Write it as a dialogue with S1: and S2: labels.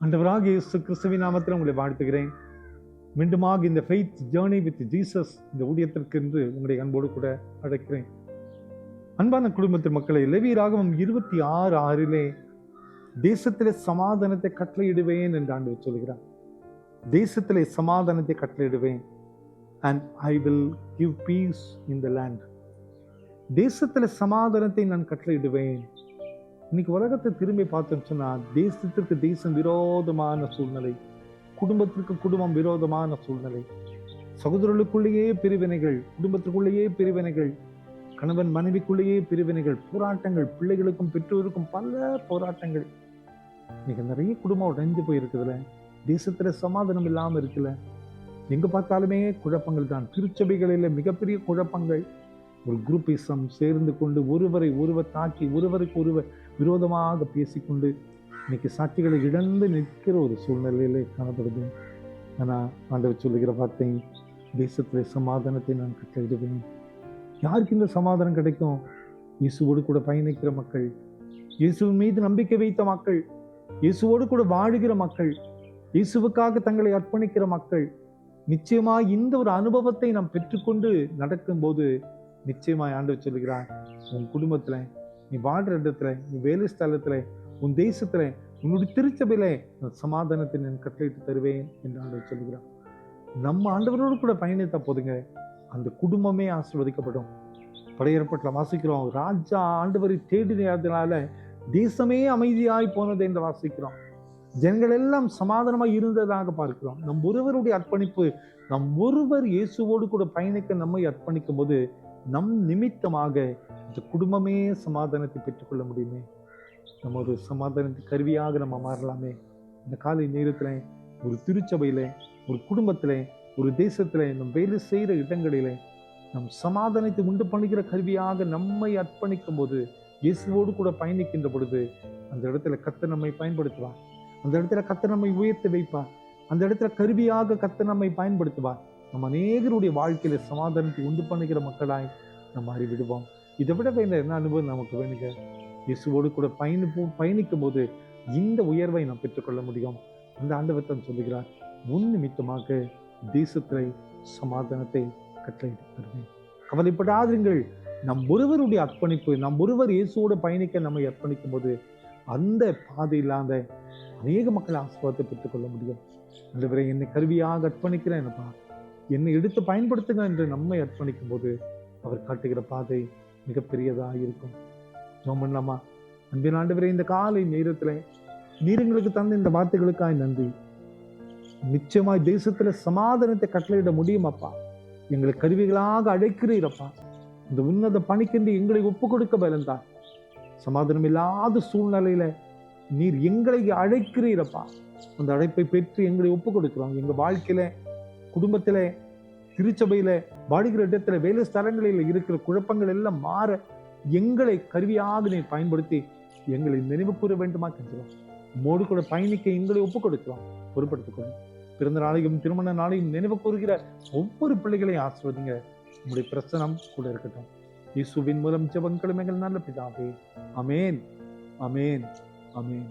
S1: ஆண்டவராக இயேசு கிறிஸ்துவின் நாமத்தில் உங்களை வாழ்த்துகிறேன். மீண்டுமாக இந்த ஃபெய்த் ஜேர்னி வித் ஜீசஸ் இந்த ஊழியத்திற்கு என்று உங்களை அன்போடு கூட அழைக்கிறேன். அன்பான குடும்பத்தின் மக்களை, லேவியராகமம் 26:6 தேசத்திலே சமாதானத்தை கட்டளையிடுவேன் என்று ஆண்டவர் சொல்கிறார். தேசத்திலே சமாதானத்தை கட்டளையிடுவேன். and I will give peace in the land. தேசத்திலே சமாதானத்தை நான் கட்டளையிடுவேன். இன்னைக்கு உலகத்தை திரும்பி பார்த்தோம்னு சொன்னா, தேசத்திற்கு தேசம் விரோதமான சூழ்நிலை, குடும்பத்திற்கு குடும்பம் விரோதமான சூழ்நிலை, சகோதரர்களுக்குள்ளேயே பிரிவினைகள், குடும்பத்திற்குள்ளேயே பிரிவினைகள், கணவன் மனைவிக்குள்ளேயே பிரிவினைகள், போராட்டங்கள், பிள்ளைகளுக்கும் பெற்றோருக்கும் பல போராட்டங்கள். இன்னைக்கு நிறைய குடும்பம் உடைஞ்சு போயிருக்குதுல, தேசத்துல சமாதானம் இல்லாம இருக்குல்ல, எங்க பார்த்தாலுமே குழப்பங்கள் தான். திருச்சபைகளில் மிகப்பெரிய குழப்பங்கள். ஒரு குரூப்பிசம் சேர்ந்து கொண்டு ஒருவரை ஒருவர் தாக்கி ஒருவருக்கு ஒருவர் விரோதமாக பேசிக்கொண்டு இன்னைக்கு சாட்சிகளை இழந்து நிற்கிற ஒரு சூழ்நிலையிலே காணப்படுது. ஆனால் ஆண்டவர் சொல்லுகிற வார்த்தை, தேசத்திலே சமாதானத்தை நான் கட்டளையிடுவேன். யாருக்கு இந்த சமாதானம் கிடைக்கும்? இயேசுவோடு கூட பயணிக்கிற மக்கள், இயேசுவின் மீது நம்பிக்கை வைத்த மக்கள், இயேசுவோடு கூட வாழுகிற மக்கள், இயேசுவுக்காக தங்களை அர்ப்பணிக்கிற மக்கள். நிச்சயமாய் இந்த ஒரு அனுபவத்தை நாம் பெற்றுக்கொண்டு நடக்கும்போது நிச்சயமாய் ஆண்டவர் சொல்லுகிறார், உன் குடும்பத்துல, நீ வாழ்ற இடத்துல, நீ வேலை ஸ்தலத்துல, உன் தேசத்துல, உன்னுடைய திருச்சபையில சமாதானத்தை நான் கட்டளையிட்டு தருவேன் என்று ஆண்டவர் சொல்லுகிறார். நம்ம ஆண்டவரோடு கூட பயணித்த போதுங்க அந்த குடும்பமே ஆசீர்வதிக்கப்படும். பழைய ஏற்பாட்டில் வாசிக்கிறோம், ராஜா ஆண்டவரை தேடினதுனால தேசமே அமைதியாய் போனது என்று வாசிக்கிறோம். ஜனங்கள் எல்லாம் சமாதானமாக இருந்ததாக பார்க்கிறோம். நம் ஒருவருடைய அர்ப்பணிப்பு, நம் ஒருவர் இயேசுவோடு கூட பயணிக்க நம்மை அர்ப்பணிக்கும் போது நம் நிமித்தமாக இந்த குடும்பமே சமாதானத்தை பெற்றுக்கொள்ள முடியுமே. நம்ம ஒரு சமாதானத்தை கருவியாக நம்ம மாறலாமே. இந்த காலை நேரத்துல ஒரு திருச்சபையில, ஒரு குடும்பத்துல, ஒரு தேசத்துல, நம் வேலை செய்கிற இடங்களிலே நம் சமாதானத்தை உண்டு பண்ணுகிற கருவியாக நம்மை அர்ப்பணிக்கும் போது, இயேசுவோடு கூட பயணிக்கின்ற பொழுது அந்த இடத்துல கர்த்தர் நம்மை பயன்படுத்துவார். அந்த இடத்துல கர்த்தர் நம்மை உயர்த்தி வைப்பார். அந்த இடத்துல கருவியாக கர்த்தர் நம்மை பயன்படுத்துவார். நம்ம அநேகருடைய வாழ்க்கையில சமாதானத்தை உண்டு பண்ணுகிற மக்களாய் நம்ம அறிவிடுவோம். இதை விட வேண்ட என்ன அனுபவம் நமக்கு வேணுங்க? இயேசுவோடு கூட பயணிக்கும் போது இந்த உயர்வை நாம் பெற்றுக்கொள்ள முடியும். அந்த ஆண்டவர் தான் சொல்லுகிறார், உன் நிமித்தமாக தேசத்திலே சமாதானத்தை கட்டளையிட்டு தருவேன். கவலைப்படாதீர்கள். நம் ஒருவருடைய அர்ப்பணிப்பு, நம் ஒருவர் இயேசுவோடு பயணிக்க நம்மை அர்ப்பணிக்கும் போது அந்த பாதையில்லாத அநேக மக்கள் ஆசீர்வாதத்தை பெற்றுக்கொள்ள முடியும். ஆண்டவரே, என்னை கருவியாக அர்ப்பணிக்கிறேன், என்னப்பா என்னை எடுத்து பயன்படுத்துங்க என்று நம்மை அர்ப்பணிக்கும் போது அவர் காட்டுகிற பாதை மிகப்பெரியதாக இருக்கும். ஜெபம் பண்ணலாமா? அன்பின் ஆண்டவரே, இந்த காலை நேரத்துல நீர் எங்களுக்கு தந்த இந்த வார்த்தைகளுக்காய் நன்றி. நிச்சயமாய் தேசத்துல சமாதானத்தை கட்டளையிட முடியுமாப்பா. எங்களை கருவிகளாக அழைக்கிறீரப்பா. இந்த உன்னத பணிக்கென்று எங்களை ஒப்பு கொடுக்க பலந்தான். சமாதானம் இல்லாத சூழ்நிலையில நீர் எங்களை அழைக்கிறீரப்பா. அந்த அழைப்பை பெற்று எங்களை ஒப்பு கொடுக்கிறோம். எங்க வாழ்க்கையில, குடும்பத்தில, திருச்சபையில, வாழ்கிற இடத்துல, வேலை ஸ்தலங்களில் இருக்கிற குழப்பங்கள் எல்லாம் மாற எங்களை கருவியாக நீர் பயன்படுத்தி எங்களை நினைவு கூற வேண்டுமா கெஞ்சுறோம். மோடு கூட பயணிக்க எங்களை ஒப்பு கொடுக்கிறோம். பொறுப்படுத்திக்கொள்ளும். பிறந்த நாளையும் திருமண நாளையும் நினைவு கூறுகிற ஒவ்வொரு பிள்ளைகளையும் ஆசீர்வதிங்க. உங்களுடைய பிரசனம் கூட இருக்கட்டும். இயேசுவின் மூலம் ஜெபங்களும் எங்கள் நல்ல பிதாவே. ஆமென், ஆமென், ஆமென்.